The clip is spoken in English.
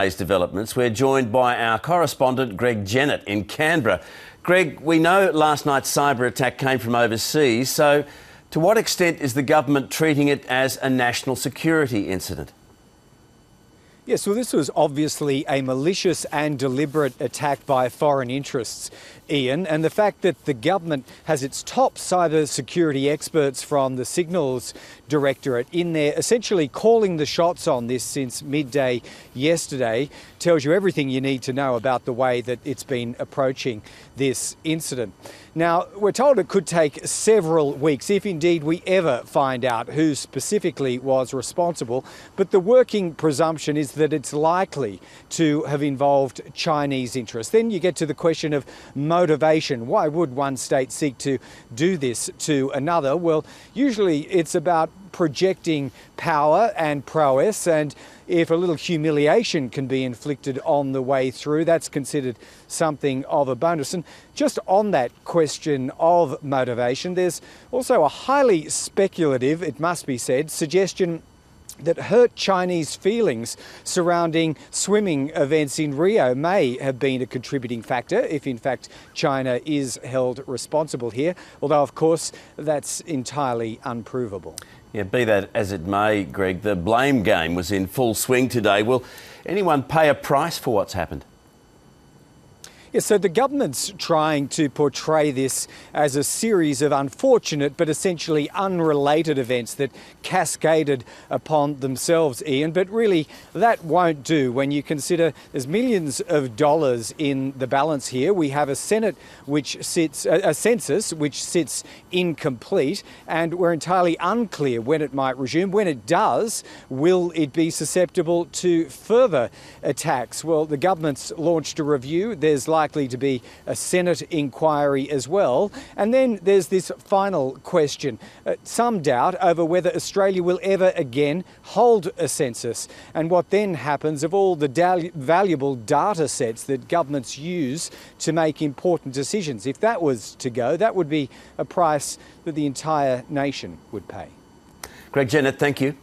Today's developments, we're joined by our correspondent Greg Jennett in Canberra. Greg, we know last night's cyber attack came from overseas, so to what extent is the government treating it as a national security incident? Yes, well, this was obviously a malicious and deliberate attack by foreign interests, Ian, and the fact that the government has its top cyber security experts from the Signals Directorate in there essentially calling the shots on this since midday yesterday tells you everything you need to know about the way that it's been approaching this incident. Now, we're told it could take several weeks, if indeed we ever find out who specifically was responsible, but the working presumption is that it's likely to have involved Chinese interests. Then you get to the question of motivation. Why would one state seek to do this to another? Well, usually it's about projecting power and prowess, and if a little humiliation can be inflicted on the way through, that's considered something of a bonus. And just on that question of motivation, there's also a highly speculative, it must be said, suggestion that hurt Chinese feelings surrounding swimming events in Rio may have been a contributing factor if in fact China is held responsible here, although of course that's entirely unprovable. Yeah, be that as it may, Greg, the blame game was in full swing today. Will anyone pay a price for what's happened? Yes, so the government's trying to portray this as a series of unfortunate but essentially unrelated events that cascaded upon themselves, Ian. But really, that won't do when you consider there's millions of dollars in the balance here. We have a census which sits incomplete, and we're entirely unclear when it might resume. When it does, will it be susceptible to further attacks? Well, the government's launched a review. There's likely to be a Senate inquiry as well. And then there's this final question, some doubt over whether Australia will ever again hold a census and what then happens of all the valuable data sets that governments use to make important decisions. If that was to go, that would be a price that the entire nation would pay. Greg Jennett, thank you.